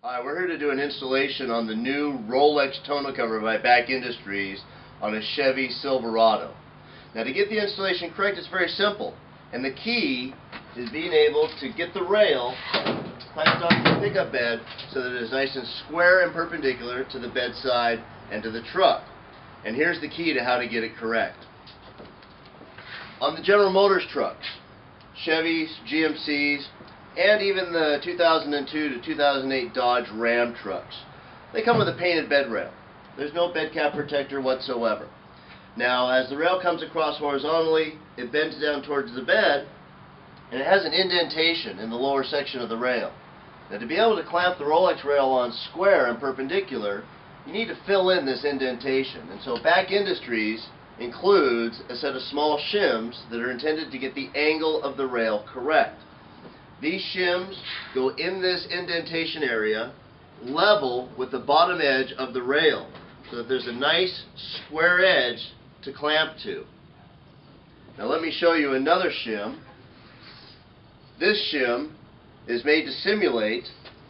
Hi, we're here to do an installation on the new Rolex tonneau cover by BAK Industries on a Chevy Silverado. Now, to get the installation correct, it's very simple, and the key is being able to get the rail clamped onto the pickup bed so that it is nice and square and perpendicular to the bedside and to the truck. And here's the key to how to get it correct. On the General Motors trucks, Chevys, GMCs, and even the 2002 to 2008 Dodge Ram trucks, they come with a painted bed rail. There's no bed cap protector whatsoever. Now, as the rail comes across horizontally, it bends down towards the bed, and it has an indentation in the lower section of the rail. Now, to be able to clamp the Rolex rail on square and perpendicular, you need to fill in this indentation. And so BAK Industries includes a set of small shims that are intended to get the angle of the rail correct. These shims go in this indentation area level with the bottom edge of the rail so that there's a nice square edge to clamp to. Now let me show you another shim. This shim is made to simulate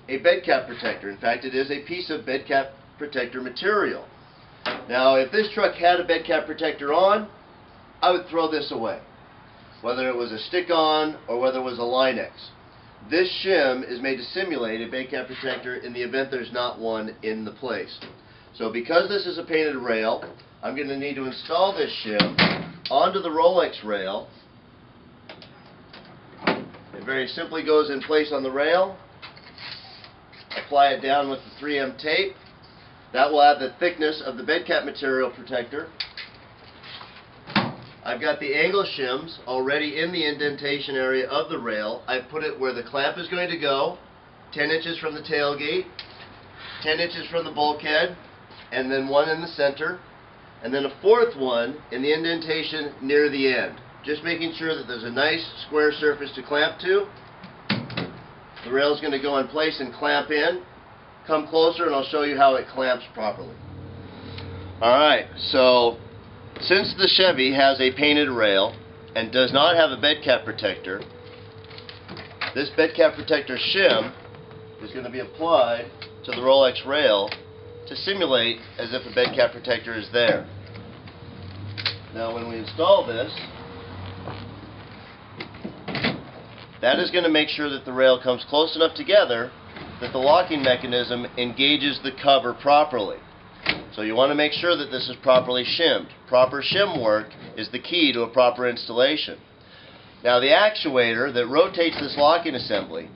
a bed cap protector. In fact, it is a piece of bed cap protector material. Now, if this truck had a bed cap protector on, I would throw this away, whether it was a stick-on or whether it was a Line-X. This shim is made to simulate a bed cap protector in the event there's not one in the place. So because this is a painted rail, I'm going to need to install this shim onto the Rolex rail. It very simply goes in place on the rail. Apply it down with the 3M tape. That will add the thickness of the bed cap material protector. I've got the angle shims already in the indentation area of the rail. I've put it where the clamp is going to go, 10 inches from the tailgate, 10 inches from the bulkhead, and then one in the center, and then a fourth one in the indentation near the end. Just making sure that there's a nice square surface to clamp to. The rail is going to go in place and clamp in. Come closer and I'll show you how it clamps properly. Alright, so since the Chevy has a painted rail and does not have a bed cap protector, this bed cap protector shim is going to be applied to the Rolex rail to simulate as if a bed cap protector is there. Now when we install this, that is going to make sure that the rail comes close enough together that the locking mechanism engages the cover properly. So you want to make sure that this is properly shimmed. Proper shim work is the key to a proper installation. Now the actuator that rotates this locking assembly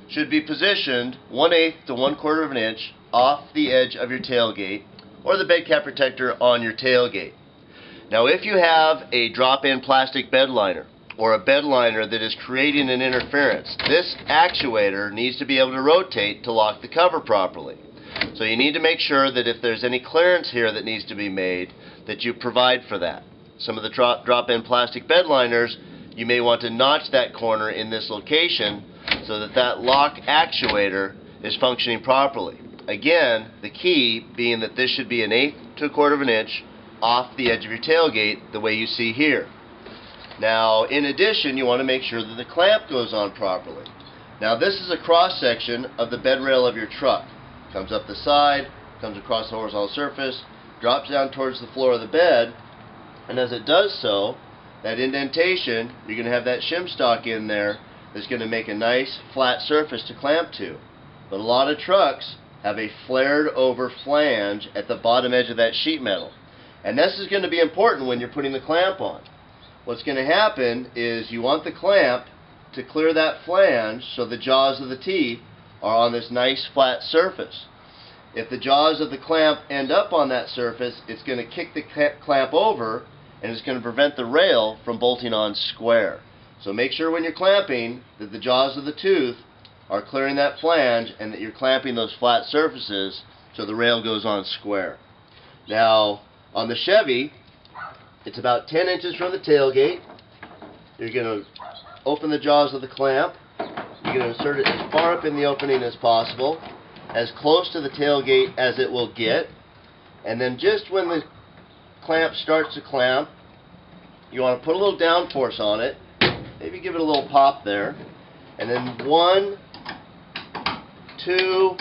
should be positioned 1/8 to 1/4 of an inch off the edge of your tailgate or the bed cap protector on your tailgate. Now if you have a drop-in plastic bed liner or a bed liner that is creating an interference, this actuator needs to be able to rotate to lock the cover properly. So you need to make sure that if there's any clearance here that needs to be made, that you provide for that. Some of the drop-in plastic bed liners, you may want to notch that corner in this location so that that lock actuator is functioning properly. Again, the key being that this should be 1/8 to 1/4 of an inch off the edge of your tailgate the way you see here. Now, in addition, you want to make sure that the clamp goes on properly. Now, this is a cross-section of the bed rail of your truck. Comes up the side, comes across the horizontal surface, drops down towards the floor of the bed, and as it does so, that indentation, you're going to have that shim stock in there that's going to make a nice flat surface to clamp to. But a lot of trucks have a flared over flange at the bottom edge of that sheet metal. And this is going to be important when you're putting the clamp on. What's going to happen is you want the clamp to clear that flange so the jaws of the teeth are on this nice flat surface. If the jaws of the clamp end up on that surface, it's going to kick the clamp over and it's going to prevent the rail from bolting on square. So make sure when you're clamping that the jaws of the tooth are clearing that flange and that you're clamping those flat surfaces so the rail goes on square. Now on the Chevy, it's about 10 inches from the tailgate. You're going to open the jaws of the clamp. You're going to insert it as far up in the opening as possible, as close to the tailgate as it will get. And then just when the clamp starts to clamp, you want to put a little downforce on it. Maybe give it a little pop there. And then 1, 2,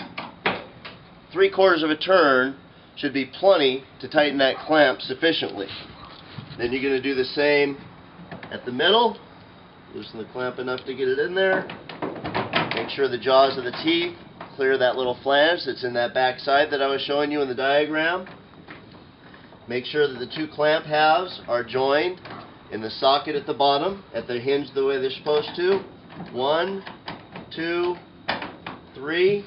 3/4 of a turn should be plenty to tighten that clamp sufficiently. Then you're going to do the same at the middle. Loosen the clamp enough to get it in there. Make sure the jaws of the teeth clear that little flange that's in that back side that I was showing you in the diagram. Make sure that the two clamp halves are joined in the socket at the bottom, at the hinge the way they're supposed to. 1, 2, 3.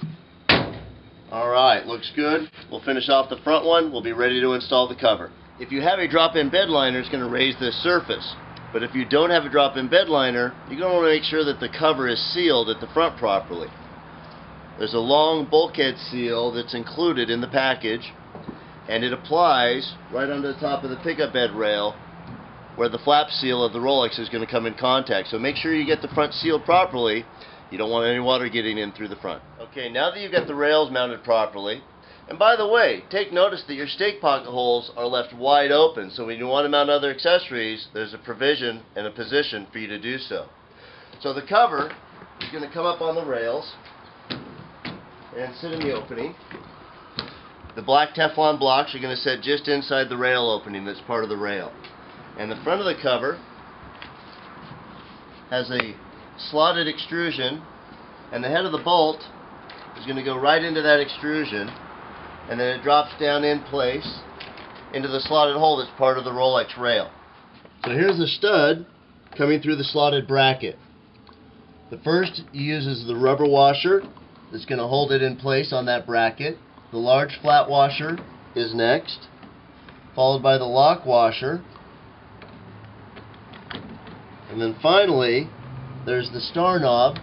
Alright, looks good. We'll finish off the front one. We'll be ready to install the cover. If you have a drop-in bed liner, it's going to raise this surface. But if you don't have a drop-in bed liner, you're going to want to make sure that the cover is sealed at the front properly. There's a long bulkhead seal that's included in the package, and it applies right under the top of the pickup bed rail where the flap seal of the Rolex is going to come in contact. So make sure you get the front sealed properly. You don't want any water getting in through the front. Okay, now that you've got the rails mounted properly, and by the way, take notice that your stake pocket holes are left wide open, so when you want to mount other accessories, there's a provision and a position for you to do so. So the cover is going to come up on the rails and sit in the opening. The black Teflon blocks are going to sit just inside the rail opening that's part of the rail. And the front of the cover has a slotted extrusion, and the head of the bolt is going to go right into that extrusion, and then it drops down in place into the slotted hole that's part of the Rolex rail. So here's the stud coming through the slotted bracket. The first uses the rubber washer that's going to hold it in place on that bracket. The large flat washer is next, followed by the lock washer. And then finally, there's the star knob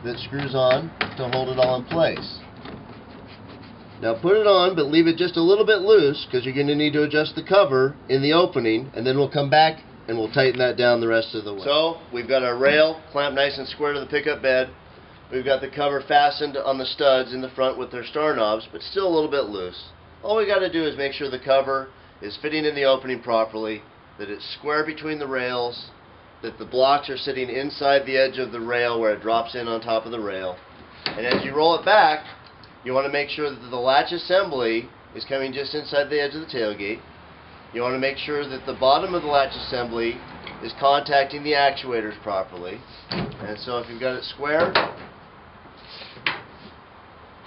that screws on to hold it all in place. Now put it on, but leave it just a little bit loose because you're going to need to adjust the cover in the opening, and then we'll come back and we'll tighten that down the rest of the way. So we've got our rail clamped nice and square to the pickup bed. We've got the cover fastened on the studs in the front with their star knobs, but still a little bit loose. All we got to do is make sure the cover is fitting in the opening properly, that it's square between the rails, that the blocks are sitting inside the edge of the rail where it drops in on top of the rail. And as you roll it back, you want to make sure that the latch assembly is coming just inside the edge of the tailgate. You want to make sure that the bottom of the latch assembly is contacting the actuators properly. And so if you've got it square,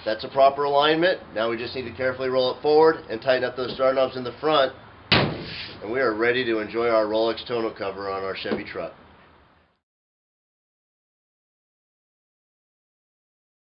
that's a proper alignment. Now we just need to carefully roll it forward and tighten up those star knobs in the front, and we are ready to enjoy our Rolex tonneau cover on our Chevy truck.